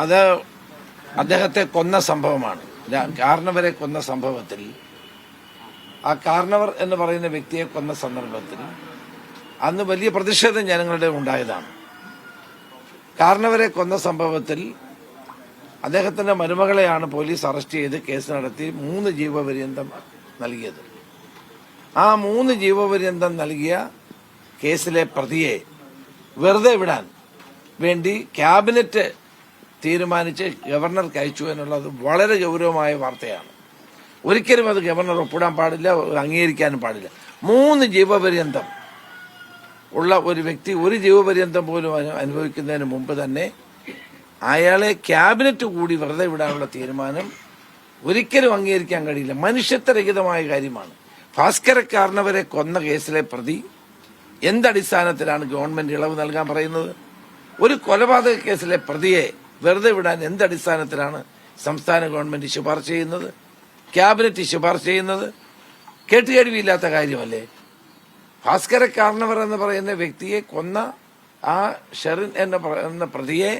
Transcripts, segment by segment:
അത് അദ്ദേഹത്തെ കൊന്ന സംഭവമാണ്. കാർണവരെ കൊന്ന സംഭവത്തിൽ, ആ കാർണവർ എന്ന് പറയുന്ന വ്യക്തിയെ കൊന്ന സന്ദർഭത്തിൽ അന്ന് വലിയ പ്രതിഷേധം ജനങ്ങളുടെ ഉണ്ടായതാണ്. കാർണവരെ കൊന്ന സംഭവത്തിൽ അദ്ദേഹത്തിന്റെ മരുമകളെയാണ് പോലീസ് അറസ്റ്റ് ചെയ്ത് കേസ് നടത്തി 3 ജീവപര്യന്തം നൽകിയത്. ആ 3 ജീവപര്യന്തം നൽകിയ കേസിലെ പ്രതിയെ വെറുതെ വിടാൻ വേണ്ടി ക്യാബിനറ്റ് തീരുമാനിച്ച് ഗവർണർക്ക് അയച്ചു എന്നുള്ളത് വളരെ ഗൗരവമായ വാർത്തയാണ്. ഒരിക്കലും അത് ഗവർണർ ഒപ്പിടാൻ പാടില്ല, അംഗീകരിക്കാനും പാടില്ല. 3 ജീവപര്യന്തം ഉള്ള ഒരു വ്യക്തി 1 ജീവപര്യന്തം പോലും അനുഭവിക്കുന്നതിന് മുമ്പ് തന്നെ അയാളെ ക്യാബിനറ്റ് കൂടി വെറുതെ വിടാനുള്ള തീരുമാനം ഒരിക്കലും അംഗീകരിക്കാൻ കഴിയില്ല. മനുഷ്യത്വരഹിതമായ കാര്യമാണ്. ഭാസ്കര കാർണവരെ കൊന്ന കേസിലെ പ്രതി എന്തടിസ്ഥാനത്തിലാണ് ഗവൺമെന്റ് ഇളവ് നൽകാൻ പറയുന്നത്? ഒരു കൊലപാതക കേസിലെ പ്രതിയെ വെറുതെ വിടാൻ എന്തടിസ്ഥാനത്തിലാണ് സംസ്ഥാന ഗവൺമെന്റ് ശുപാർശ ചെയ്യുന്നത്, ക്യാബിനറ്റ് ശുപാർശ ചെയ്യുന്നത്? കേട്ടുകേഴ്വിയില്ലാത്ത കാര്യമല്ലേ? ഭാസ്കര കാർണവർ എന്ന് പറയുന്ന വ്യക്തിയെ കൊന്ന ആ ഷെറിൻ എന്ന പ്രതിയെ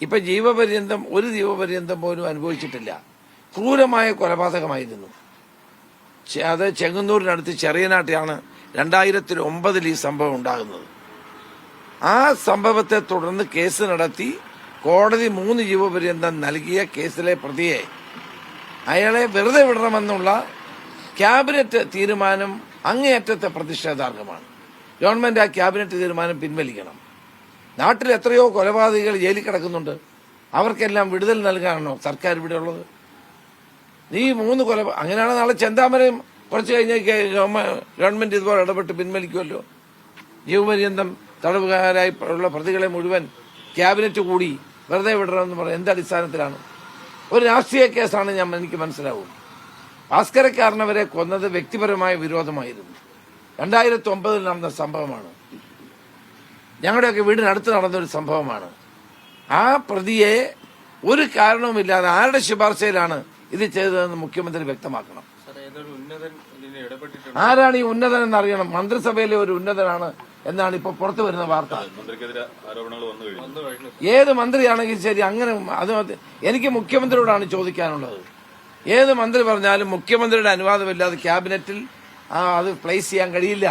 ഇപ്പൊ ജീവപര്യന്തം 1 ജീവപര്യന്തം പോലും അനുഭവിച്ചിട്ടില്ല. ക്രൂരമായ കൊലപാതകമായിരുന്നു. അത് ചെങ്ങന്നൂരിനടുത്ത് ചെറിയനാട്ടിലാണ് 2009 ഈ സംഭവം ഉണ്ടാകുന്നത്. ആ സംഭവത്തെ തുടർന്ന് കേസ് നടത്തി കോടതി 3 ജീവപര്യന്തം നൽകിയ കേസിലെ പ്രതിയെ അയാളെ വെറുതെ വിടണമെന്നുള്ള ക്യാബിനറ്റ് തീരുമാനം അങ്ങേയറ്റത്തെ പ്രതിഷേധാർഹമാണ്. ഗവൺമെന്റ് ആ ക്യാബിനറ്റ് തീരുമാനം പിൻവലിക്കണം. നാട്ടിൽ എത്രയോ കൊലപാതകികൾ ജയിലിൽ കിടക്കുന്നുണ്ട്. അവർക്കെല്ലാം വിടുതൽ നൽകാനാണോ സർക്കാർ ഇവിടെ ഉള്ളത്? ഈ 3 അങ്ങനെയാണ് നാളെ ചെന്താമരയും കുറച്ച് കഴിഞ്ഞ് ഗവൺമെന്റ് ഇതുപോലെ ഇടപെട്ട് പിൻവലിക്കുമല്ലോ. ജീവപര്യന്തം തടവുകാരായി ഉള്ള പ്രതികളെ മുഴുവൻ ക്യാബിനറ്റ് കൂടി വെറുതെ വിടണമെന്ന് പറയാം. എന്തടിസ്ഥാനത്തിലാണ്? ഒരു രാഷ്ട്രീയ കേസാണ് എനിക്ക് മനസ്സിലാവും. ഭാസ്കര കാർണവരെ കൊന്നത് വ്യക്തിപരമായ വിരോധമായിരുന്നു. 2009 നടന്ന സംഭവമാണ്. ഞങ്ങളുടെയൊക്കെ വീടിനടുത്ത് നടന്നൊരു സംഭവമാണ്. ആ പ്രതിയെ ഒരു കാരണവുമില്ലാതെ ആരുടെ ശുപാർശയിലാണ് ഇത് ചെയ്തതെന്ന് മുഖ്യമന്ത്രി വ്യക്തമാക്കണം. ആരാണ് ഈ ഉന്നതൻ എന്നറിയണം. മന്ത്രിസഭയിലെ ഒരു ഉന്നതനാണ് എന്നാണ് ഇപ്പൊ പുറത്തു വരുന്ന വാർത്ത. ഏത് മന്ത്രിയാണെങ്കിലും ശരി, അങ്ങനെ അത് എനിക്ക് മുഖ്യമന്ത്രിയോടാണ് ചോദിക്കാനുള്ളത്. ഏത് മന്ത്രി പറഞ്ഞാലും മുഖ്യമന്ത്രിയുടെ അനുവാദമില്ലാതെ ക്യാബിനറ്റിൽ അത് പ്ലേസ് ചെയ്യാൻ കഴിയില്ല.